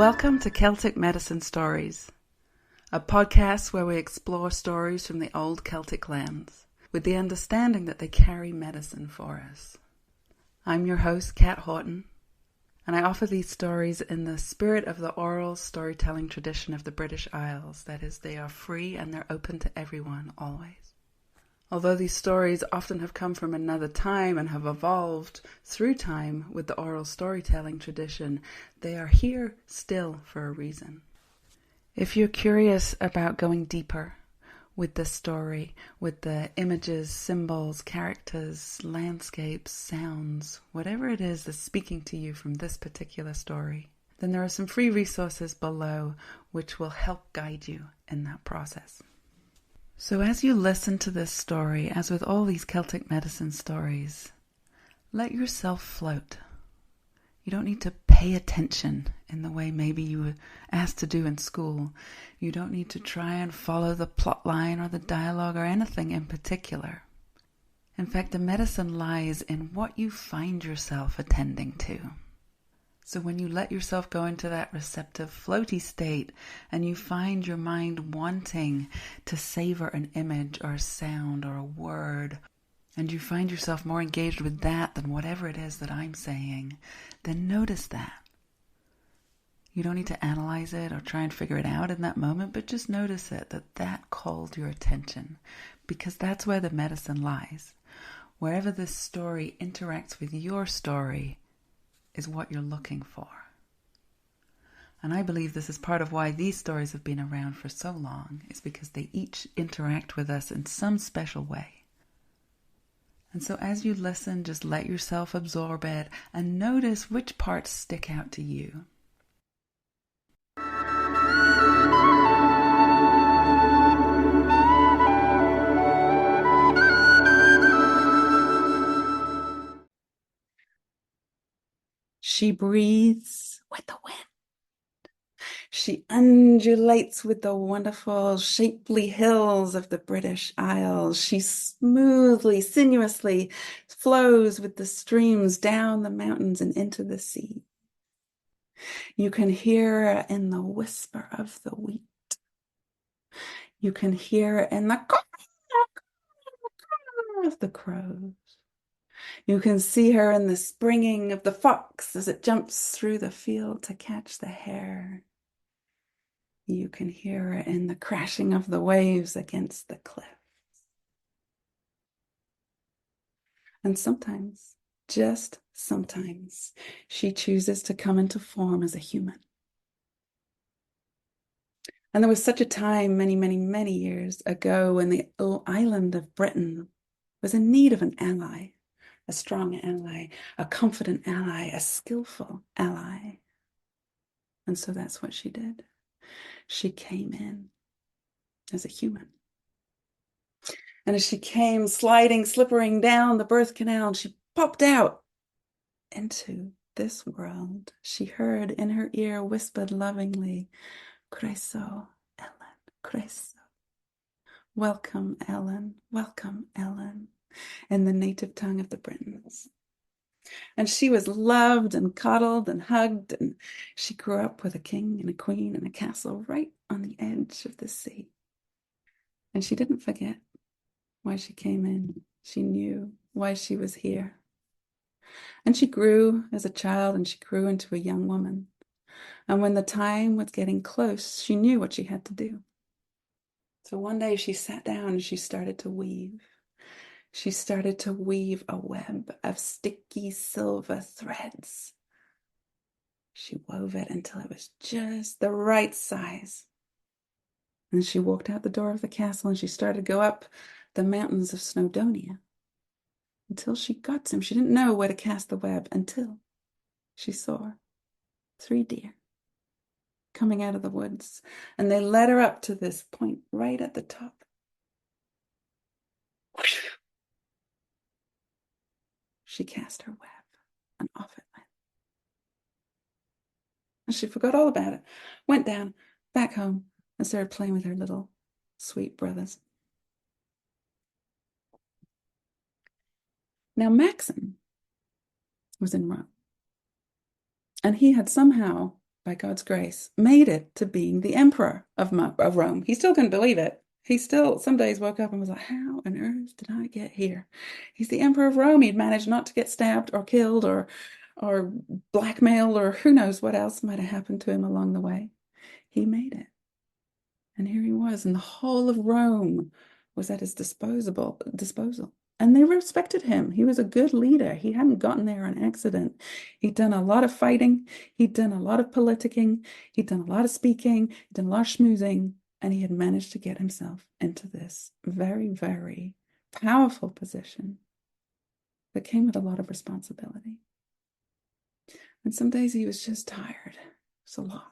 Welcome to Celtic Medicine Stories, a podcast where we explore stories from the old Celtic lands, with the understanding that they carry medicine for us. I'm your host, Kat Horton, and I offer these stories in the spirit of the oral storytelling tradition of the British Isles. That is, they are free and they're open to everyone, always. Although these stories often have come from another time and have evolved through time with the oral storytelling tradition, they are here still for a reason. If you're curious about going deeper with this story, with the images, symbols, characters, landscapes, sounds, whatever it is that's speaking to you from this particular story, then there are some free resources below which will help guide you in that process. So as you listen to this story, as with all these Celtic medicine stories, let yourself float. You don't need to pay attention in the way maybe you were asked to do in school. You don't need to try and follow the plot line or the dialogue or anything in particular. In fact, the medicine lies in what you find yourself attending to. So when you let yourself go into that receptive, floaty state and you find your mind wanting to savor an image or a sound or a word, and you find yourself more engaged with that than whatever it is that I'm saying, then notice that. You don't need to analyze it or try and figure it out in that moment, but just notice it, that called your attention, because that's where the medicine lies. Wherever this story interacts with your story is what you're looking for. And I believe this is part of why these stories have been around for so long, is because they each interact with us in some special way. And so as you listen, just let yourself absorb it and notice which parts stick out to you. She breathes with the wind. She undulates with the wonderful, shapely hills of the British Isles. She smoothly, sinuously flows with the streams down the mountains and into the sea. You can hear her in the whisper of the wheat. You can hear her in the caw of the crows. You can see her in the springing of the fox as it jumps through the field to catch the hare. You can hear her in the crashing of the waves against the cliffs. And sometimes, just sometimes, she chooses to come into form as a human. And there was such a time many, many, many years ago when the island of Britain was in need of an ally, a strong ally, a confident ally, a skillful ally. And so that's what she did. She came in as a human. And as she came sliding, slippering down the birth canal, she popped out into this world. She heard in her ear whispered lovingly, "Croeso, Elen, croeso. Welcome, Elen, welcome, Elen," in the native tongue of the Britons. And she was loved and coddled and hugged, and she grew up with a king and a queen and a castle right on the edge of the sea. And she didn't forget why she came in. She knew why she was here. And she grew as a child, and she grew into a young woman. And when the time was getting close, she knew what she had to do. So one day she sat down and she started to weave. She started to weave a web of sticky silver threads. She wove it until it was just the right size. And she walked out the door of the castle and she started to go up the mountains of Snowdonia until she got to him. She didn't know where to cast the web until she saw 3 deer coming out of the woods. And they led her up to this point right at the top. She cast her web and off it went. And she forgot all about it, went down, back home, and started playing with her little sweet brothers. Now Macsen was in Rome, and he had somehow by God's grace, made it to being the emperor of Rome. He still couldn't believe it. He still, some days woke up and was like, how on earth did I get here? He's the emperor of Rome. He'd managed not to get stabbed or killed or blackmailed or who knows what else might have happened to him along the way. He made it. And here he was, and the whole of Rome was at his disposal. And they respected him. He was a good leader. He hadn't gotten there on accident. He'd done a lot of fighting. He'd done a lot of politicking. He'd done a lot of speaking. He'd done a lot of schmoozing. And he had managed to get himself into this very, very powerful position that came with a lot of responsibility. And some days he was just tired. It's a lot.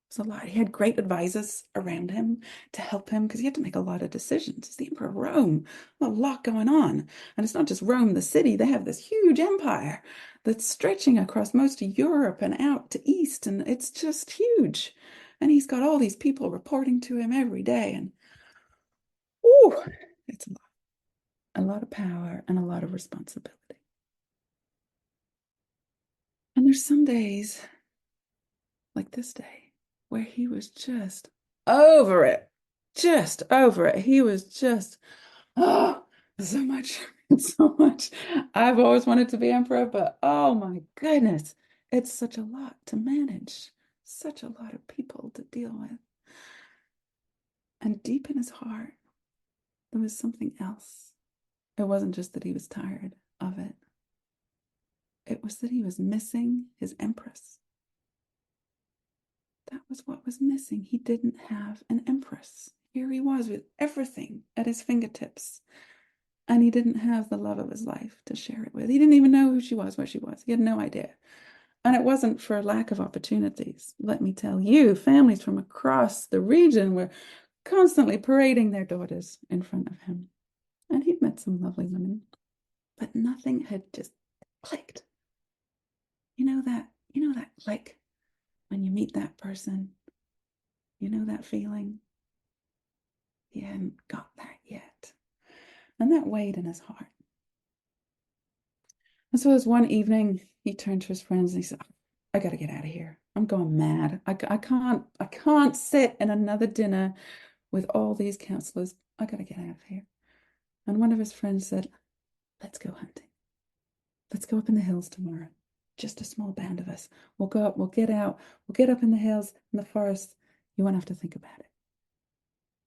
It's a lot. He had great advisors around him to help him because he had to make a lot of decisions. It's the Emperor of Rome, a lot going on. And it's not just Rome, the city. They have this huge empire that's stretching across most of Europe and out to east. And it's just huge. And he's got all these people reporting to him every day. And, ooh, it's a lot. A lot of power and a lot of responsibility. And there's some days, like this day, where he was just over it. Just over it. He was just, oh, so much, so much. I've always wanted to be emperor, but oh my goodness, it's such a lot to manage, such a lot of people to deal with. And deep in his heart, there was something else. It wasn't just that he was tired of it. It was that he was missing his empress. That was what was missing. He didn't have an empress. Here he was with everything at his fingertips. And he didn't have the love of his life to share it with. He didn't even know who she was, where she was. He had no idea. And it wasn't for lack of opportunities. Let me tell you, families from across the region were constantly parading their daughters in front of him. And he'd met some lovely women, but nothing had just clicked. You know that click when you meet that person, you know that feeling? He hadn't got that yet. And that weighed in his heart. And so as one evening, he turned to his friends and he said, I got to get out of here. I'm going mad. I can't sit in another dinner with all these counselors. I got to get out of here. And one of his friends said, let's go hunting. Let's go up in the hills tomorrow. Just a small band of us. We'll go up, we'll get out, we'll get up in the hills, in the forest. You won't have to think about it.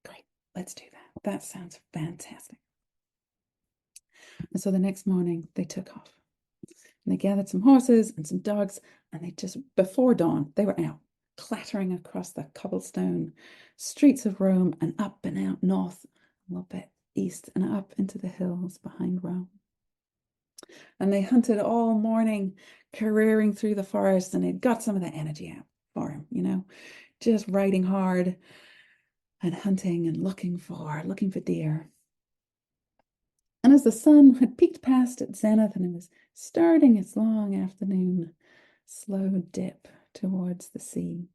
Great, let's do that. That sounds fantastic. And so the next morning, they took off. And they gathered some horses and some dogs, and they just, before dawn, they were out, clattering across the cobblestone streets of Rome and up and out north, a little bit east, and up into the hills behind Rome. And they hunted all morning, careering through the forest, and they'd got some of the energy out for him, just riding hard and hunting and looking for deer. And as the sun had peaked past its zenith and it was starting its long afternoon slow dip towards the sea,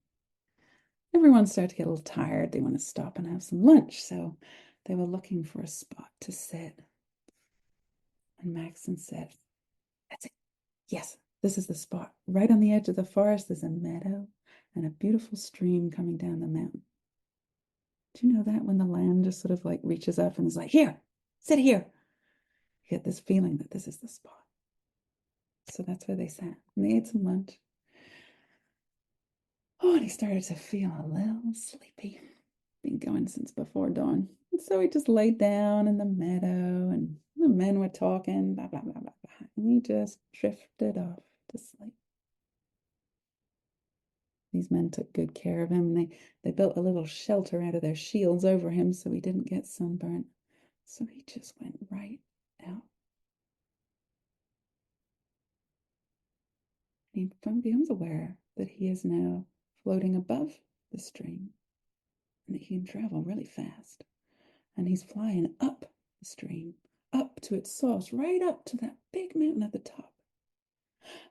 everyone started to get a little tired. They want to stop and have some lunch, so they were looking for a spot to sit. And Macsen said, that's it. Yes, this is the spot. Right on the edge of the forest, there's a meadow and a beautiful stream coming down the mountain. Do you know that when the land just sort of like reaches up and is like, here, sit here. You get this feeling that this is the spot. So that's where they sat. And they ate some lunch. Oh, and he started to feel a little sleepy. Been going since before dawn. And so he just laid down in the meadow and the men were talking, blah, blah, blah, blah, blah. And he just drifted off to sleep. These men took good care of him. They built a little shelter out of their shields over him so he didn't get sunburnt. So he just went right out. He becomes aware that he is now floating above the stream and that he can travel really fast. And he's flying up the stream, up to its source, right up to that big mountain at the top.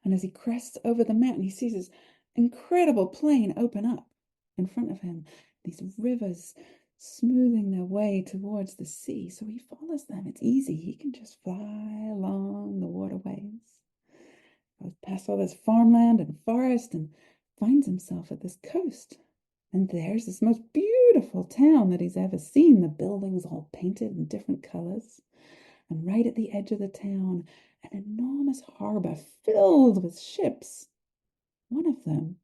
And as he crests over the mountain, he sees this incredible plain open up in front of him. These rivers smoothing their way towards the sea. So he follows them. It's easy. He can just fly along the waterways. Goes past all this farmland and forest and finds himself at this coast. And there's this most beautiful town that he's ever seen. The buildings all painted in different colors. And right at the edge of the town, an enormous harbor filled with ships. One of them,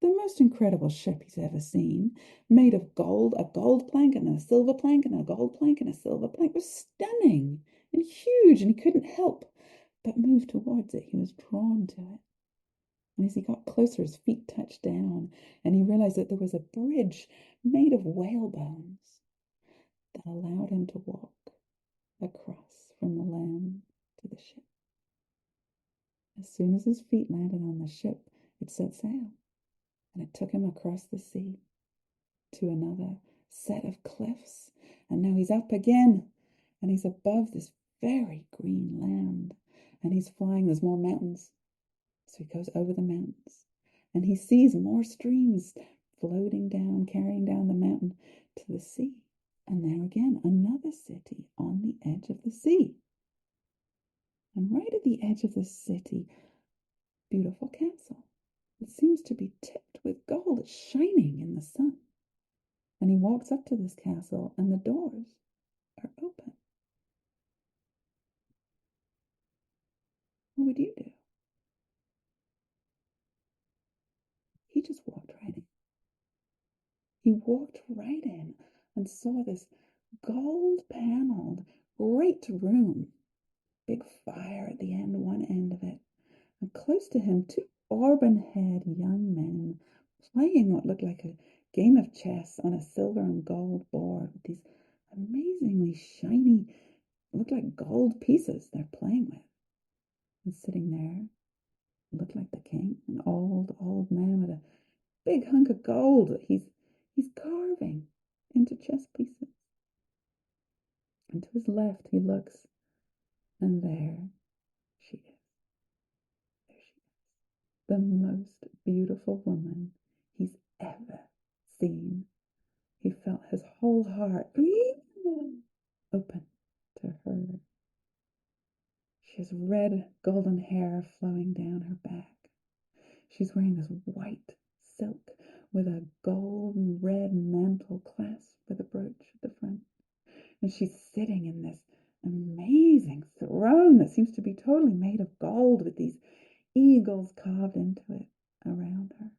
the most incredible ship he's ever seen, made of gold, a gold plank and a silver plank and a gold plank and a silver plank, was stunning and huge, and he couldn't help but move towards it. He was drawn to it. And as he got closer, his feet touched down, and he realized that there was a bridge made of whale bones that allowed him to walk across from the land to the ship. As soon as his feet landed on the ship, it set sail, and it took him across the sea to another set of cliffs. And now he's up again, and he's above this very green land, and he's flying. There's more mountains. So he goes over the mountains, and he sees more streams floating down, carrying down the mountain to the sea. And there again, another city on the edge of the sea. And right at the edge of the city, beautiful castle. It seems to be tipped with gold. It's shining in the sun. And he walks up to this castle, and the doors are open. What would you do? He just walked right in. He walked right in and saw this gold-paneled, great room. Big fire at the end, one end of it. And close to him, two auburn-haired young men playing what looked like a game of chess on a silver and gold board with these amazingly shiny, looked like gold pieces they're playing with. And sitting there looked like the king, an old man with a big hunk of gold that he's carving into chess pieces. And to his left he looks, and there she is. There she is. The most beautiful woman he's ever seen. He felt his whole heart open to her. She has red golden hair flowing down her back. She's wearing this white silk with a golden red mantle clasped with a brooch at the front. And she's sitting in this amazing throne that seems to be totally made of gold with these eagles carved into it around her.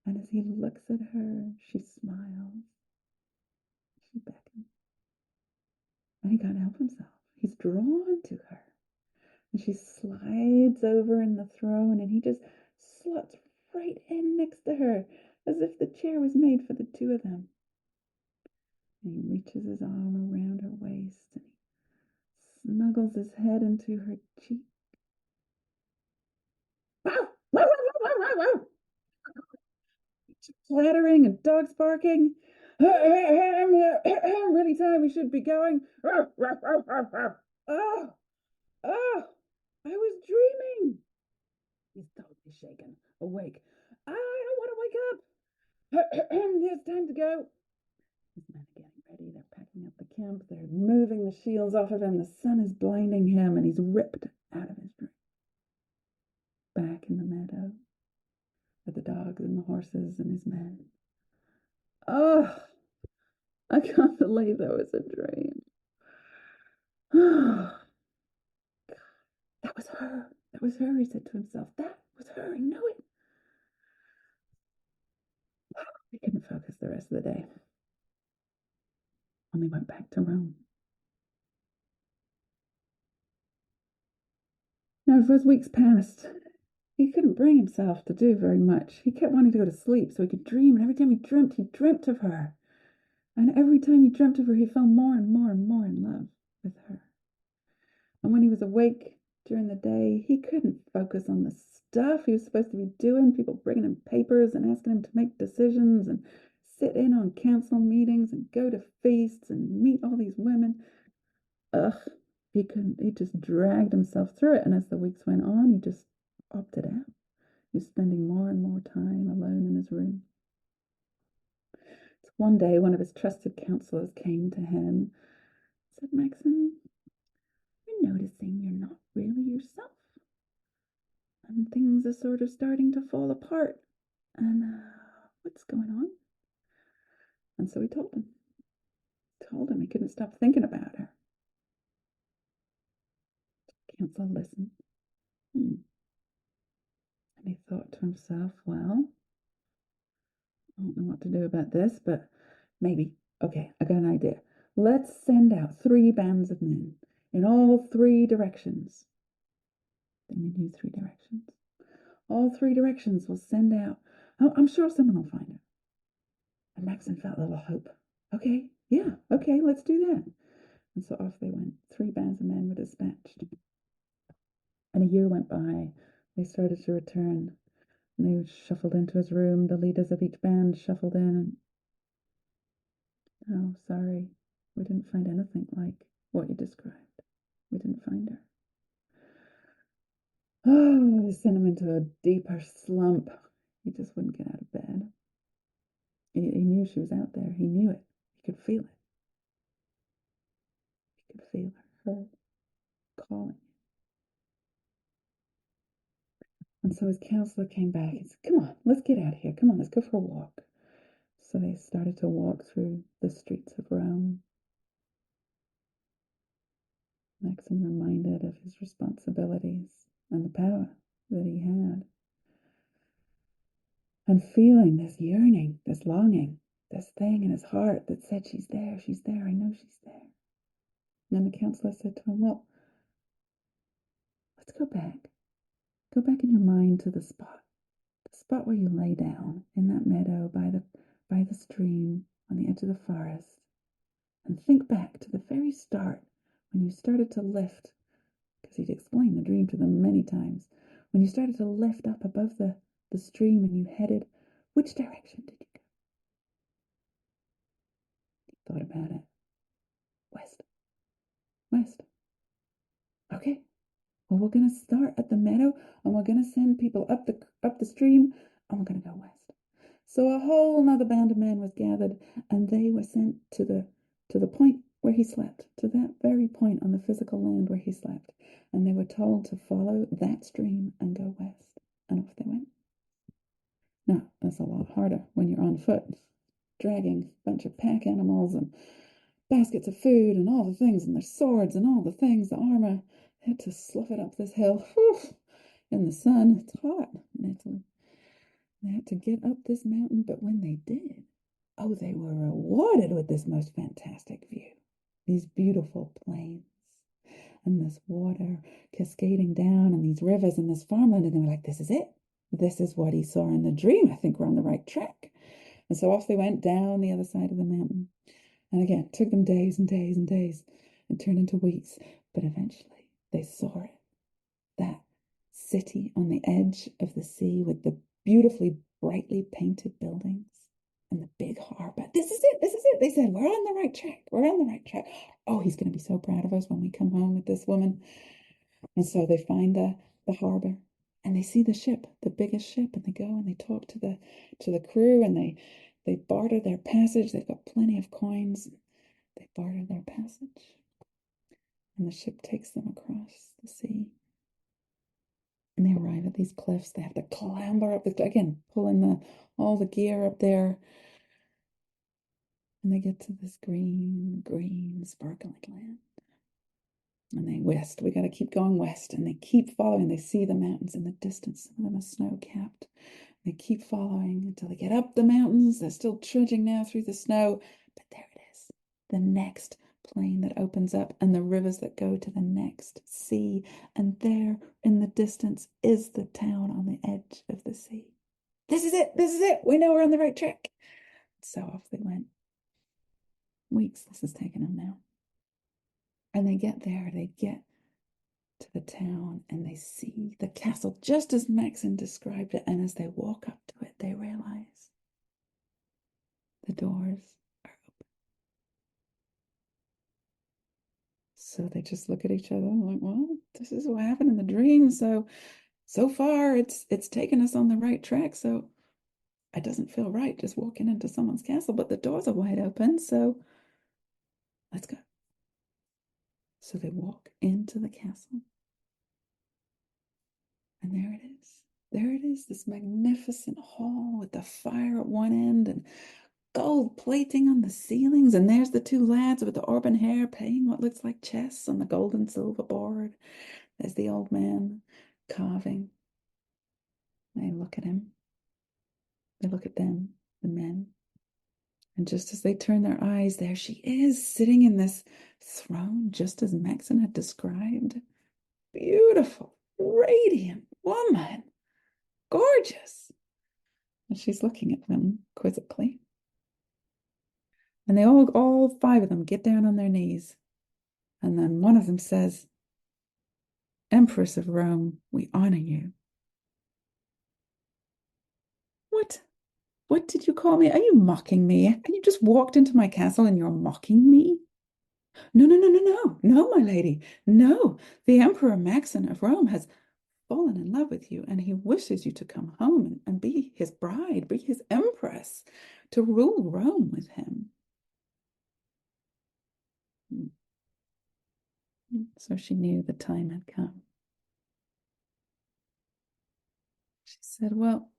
And as he looks at her, she smiles. She beckons. And he can't help himself. He's drawn to her. And she slides over in the throne, and he just slots right in next to her, as if the chair was made for the two of them. And he reaches his arm around her waist, and he snuggles his head into her cheek. Wow! Wow! Wow! Wow! Wow! Clattering and dogs barking. I'm really tired. We should be going. Oh, oh, I was dreaming. He's totally shaken, awake. I don't want to wake up. It's time to go. His men are getting ready. They're packing up the camp. They're moving the shields off of him. The sun is blinding him, and he's ripped out of his dream. Back in the meadow with the dogs and the horses and his men. Oh, I can't believe that was a dream. That was her. That was her, he said to himself. That was her. I know it. He couldn't focus the rest of the day. Only went back to Rome. Now, as those weeks passed, he couldn't bring himself to do very much. He kept wanting to go to sleep so he could dream, and every time he dreamt of her. And every time he dreamt of her, he fell more and more and more in love with her. And when he was awake during the day, he couldn't focus on the stuff he was supposed to be doing. People bringing him papers and asking him to make decisions and sit in on council meetings and go to feasts and meet all these women. He couldn't. He just dragged himself through it. And as the weeks went on, he just opted out. He was spending more and more time alone in his room. So one day, one of his trusted counselors came to him and said, Macsen, you're noticing you're not really yourself. and things are sort of starting to fall apart. And what's going on? And so he told him. He couldn't stop thinking about her. Council listened. And he thought to himself, well, I don't know what to do about this, but maybe, okay, I got an idea. Let's send out 3 bands of men in all 3 directions. Then he knew 3 directions. All 3 directions will send out. Oh, I'm sure someone will find her. And Macsen felt a little hope. Okay, yeah, okay, let's do that. And so off they went. 3 bands of men were dispatched. And a year went by. They started to return. And they shuffled into his room. The leaders of each band shuffled in. And, oh, sorry, we didn't find anything like what you described. We didn't find her. Oh, they sent him into a deeper slump. He just wouldn't get out of bed. He knew she was out there. He knew it. He could feel it. He could feel her calling. And so his counselor came back and said, come on, let's get out of here. Come on, let's go for a walk. So they started to walk through the streets of Rome. Macsen reminded of his responsibilities and the power that he had. And feeling this yearning, this longing, this thing in his heart that said, she's there, I know she's there. And then the counselor said to him, well, let's go back. Go back in your mind to the spot where you lay down in that meadow by the stream on the edge of the forest. And think back to the very start when you started to lift, because he'd explained the dream to them many times, when you started to lift up above the stream and you headed, which direction did you go? He thought about it. West. Okay. Well, we're going to start at the meadow and we're going to send people up the stream and we're going to go west. So a whole nother band of men was gathered and they were sent to the point where he slept, to that very point on the physical land where he slept. And they were told to follow that stream and go west. And off they went. Now, that's a lot harder when you're on foot, dragging a bunch of pack animals and baskets of food and all the things, and their swords and all the things, the armor. They had to slough it up this hill. Whew, in the sun. It's hot in Italy. They had to get up this mountain, but when they did, oh, they were rewarded with this most fantastic view. These beautiful plains and this water cascading down and these rivers and this farmland. And they were like, this is it. This is what he saw in the dream. I think we're on the right track. And so off they went down the other side of the mountain. And again, it took them days and days and days and turned into weeks. But eventually they saw it. That city on the edge of the sea with the beautifully brightly painted buildings and the big harbor. This is it. They said, we're on the right track. Oh, he's going to be so proud of us when we come home with this woman. And so they find the harbor and they see the ship, the biggest ship, and they go and they talk to the crew and they barter their passage. They've got plenty of coins. They barter their passage. And the ship takes them across the sea. And they arrive at these cliffs. They have to clamber up again, pulling all the gear up there. And they get to this green, sparkling land. And they west. We got to keep going west. And they keep following. They see the mountains in the distance. Some of them are snow-capped. They keep following until they get up the mountains. They're still trudging now through the snow. But there it is. The next plain that opens up and the rivers that go to the next sea. And there in the distance is the town on the edge of the sea. This is it. We know we're on the right track. So off they went. Weeks this has taken them now. And they get there, they get to the town and they see the castle just as Macsen described it. And as they walk up to it, they realize the doors are open. So they just look at each other and like, well, this is what happened in the dream. So far it's taken us on the right track. So it doesn't feel right just walking into someone's castle, but the doors are wide open. So let's go. So they walk into the castle. And there it is. There it is, this magnificent hall with the fire at one end and gold plating on the ceilings. And there's the two lads with the auburn hair playing what looks like chess on the gold and silver board. There's the old man carving. They look at him. They look at them, the men. And just as they turn their eyes, there she is, sitting in this throne, just as Macsen had described. Beautiful, radiant woman, gorgeous. And she's looking at them quizzically. And they all five of them get down on their knees. And then one of them says, Empress of Rome, we honor you. What? What did you call me? Are you mocking me? You just walked into my castle and you're mocking me? No, no, no, no, no, no, my lady. No, the Emperor Macsen of Rome has fallen in love with you and he wishes you to come home and be his bride, be his empress, to rule Rome with him. So she knew the time had come. She said, well,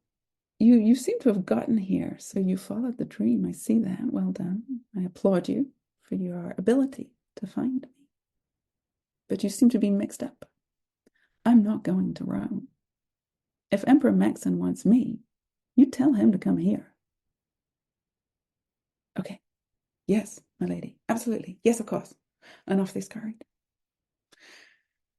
you seem to have gotten here, so you followed the dream. I see that. Well done. I applaud you for your ability to find me. But you seem to be mixed up. I'm not going to Rome. If Emperor Macsen wants me, you tell him to come here. Okay. Yes, my lady. Absolutely. Yes, of course. And off they scurried.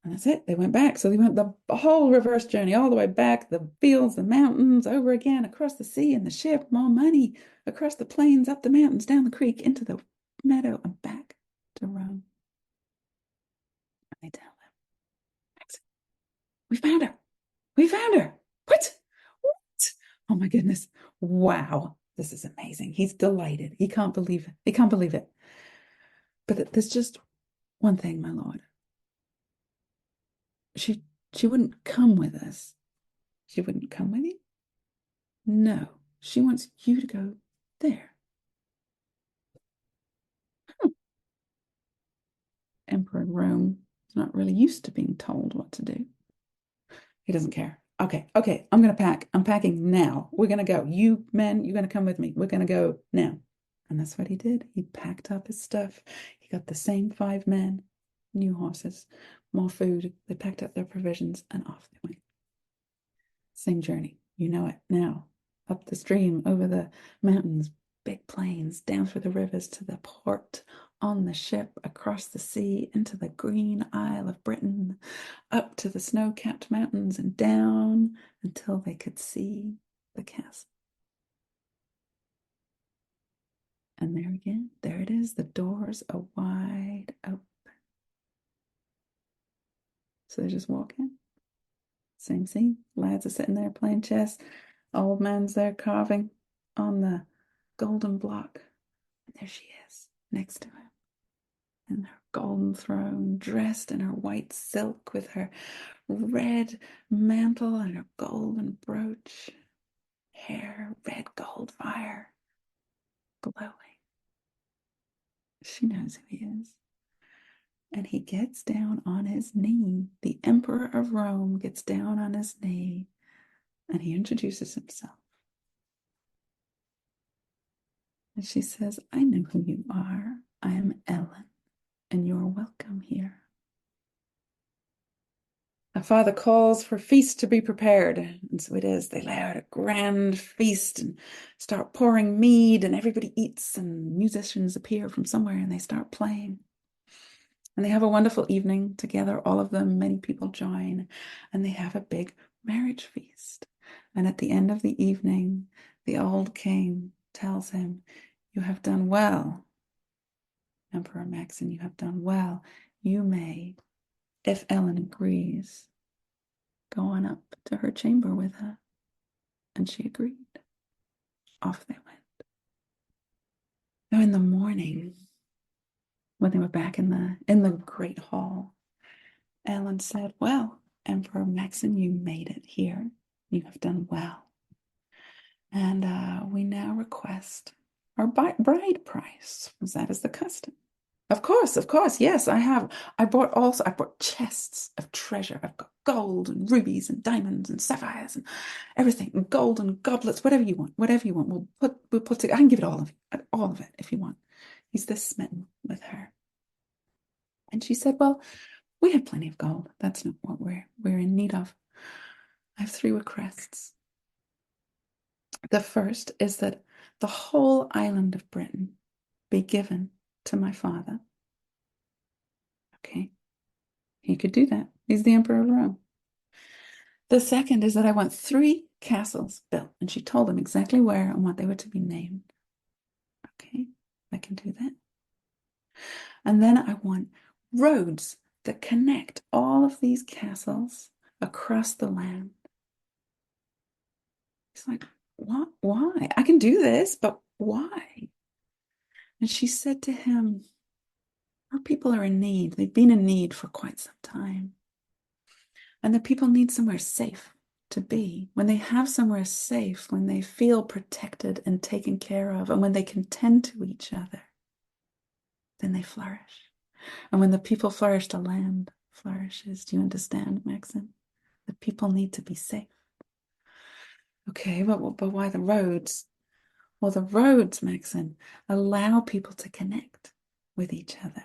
And that's it. They went back. So they went the whole reverse journey, all the way back, the fields, the mountains, over again, across the sea in the ship, more money, across the plains, up the mountains, down the creek, into the meadow, and back to Rome. And they tell them, we found her. We found her. What? What? Oh my goodness. Wow. This is amazing. He's delighted. He can't believe it. He can't believe it. But there's just one thing, my lord. She wouldn't come with us. She wouldn't come with you? No, she wants you to go there. Hmm. Emperor in Rome is not really used to being told what to do. He doesn't care. Okay, I'm going to pack. I'm packing now. We're going to go. You men, you're going to come with me. We're going to go now. And that's what he did. He packed up his stuff. He got the same 5 men, new horses, more food. They packed up their provisions and off they went. Same journey. You know it now. Up the stream, over the mountains, big plains, down through the rivers to the port, on the ship, across the sea, into the green Isle of Britain, up to the snow-capped mountains and down until they could see the castle. And there again, there it is. The doors are wide open. So they just walk in. Same scene. Lads are sitting there playing chess. Old man's there carving on the golden block. And there she is, next to him, in her golden throne, dressed in her white silk with her red mantle and her golden brooch, hair, red gold fire, glowing. She knows who he is. And he gets down on his knee. The Emperor of Rome gets down on his knee and he introduces himself. And she says, I know who you are. I am Elen, and you're welcome here. Our father calls for feast to be prepared, and so it is. They lay out a grand feast and start pouring mead, and everybody eats, and musicians appear from somewhere, and they start playing. And they have a wonderful evening together, all of them. Many people join, and they have a big marriage feast. And at the end of the evening, the old king tells him, you have done well, Emperor Macsen, you have done well. You may, if Elen agrees, go on up to her chamber with her. And she agreed. Off they went. Now in the morning, when they were back in the great hall, Elen said, well, Emperor Macsen, you made it here. You have done well. And we now request our bride price, as that is the custom. Of course, yes, I have. I brought chests of treasure. I've got gold and rubies and diamonds and sapphires and everything, and gold and goblets, whatever you want. We'll put it. I can give it all of it if you want. He's this smitten with her. And she said, well, we have plenty of gold. That's not what we're in need of. I have 3 requests. The first is that the whole island of Britain be given to my father. Okay, he could do that. He's the Emperor of Rome. The second is that I want 3 castles built, and she told them exactly where and what they were to be named. Okay, I can do that. And then I want roads that connect all of these castles across the land. He's like, what? Why? I can do this, but why? And she said to him, our people are in need. They've been in need for quite some time. And the people need somewhere safe to be. When they have somewhere safe, when they feel protected and taken care of, and when they can tend to each other, then they flourish. And when the people flourish, the land flourishes. Do you understand, Macsen? The people need to be safe. Okay, but why the roads? Well, the roads, Macsen, allow people to connect with each other.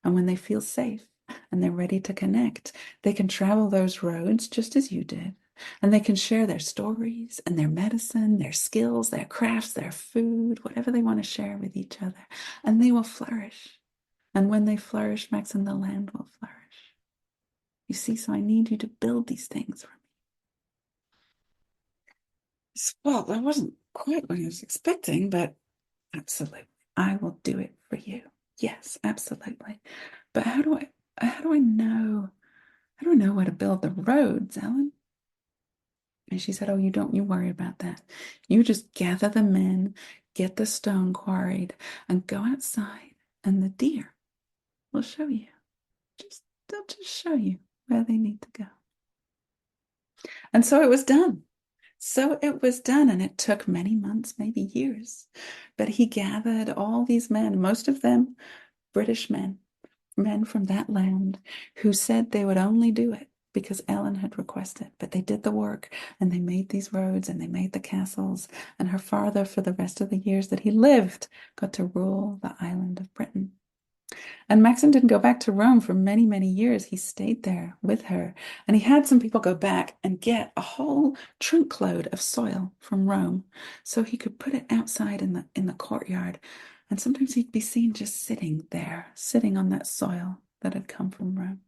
And when they feel safe and they're ready to connect, they can travel those roads just as you did. And they can share their stories and their medicine, their skills, their crafts, their food, whatever they want to share with each other. And they will flourish. And when they flourish, Macsen, the land will flourish. You see, so I need you to build these things for me. Well, that wasn't quite what I was expecting, but absolutely. I will do it for you. Yes, absolutely. But how do I know? I don't know where to build the roads, Ellen. And she said, oh, you worry about that. You just gather the men, get the stone quarried, and go outside, and the deer will show you. They'll just show you where they need to go. And so it was done. And it took many months, maybe years. But he gathered all these men, most of them British men from that land, who said they would only do it because Ellen had requested. But they did the work, and they made these roads, and they made the castles. And her father, for the rest of the years that he lived, got to rule the island of Britain. And Macsen didn't go back to Rome for many, many years. He stayed there with her. And he had some people go back and get a whole trunkload of soil from Rome so he could put it outside in the courtyard. And sometimes he'd be seen just sitting there, sitting on that soil that had come from Rome.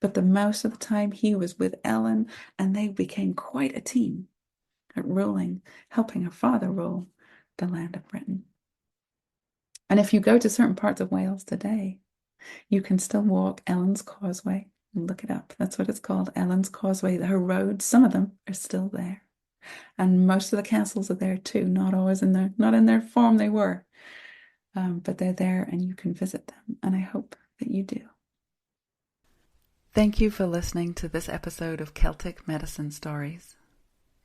But the most of the time he was with Ellen, and they became quite a team at ruling, helping her father rule the land of Britain. And if you go to certain parts of Wales today, you can still walk Ellen's Causeway. Look it up. That's what it's called, Ellen's Causeway. Her roads, some of them are still there. And most of the castles are there too, not always not in their form they were. But they're there and you can visit them. And I hope that you do. Thank you for listening to this episode of Celtic Medicine Stories.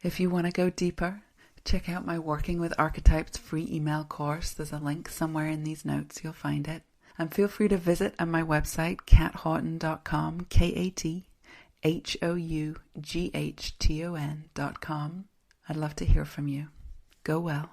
If you want to go deeper, check out my Working with Archetypes free email course. There's a link somewhere in these notes. You'll find it. And feel free to visit on my website, kathoughton.com, KATHOUGHTON.com. I'd love to hear from you. Go well.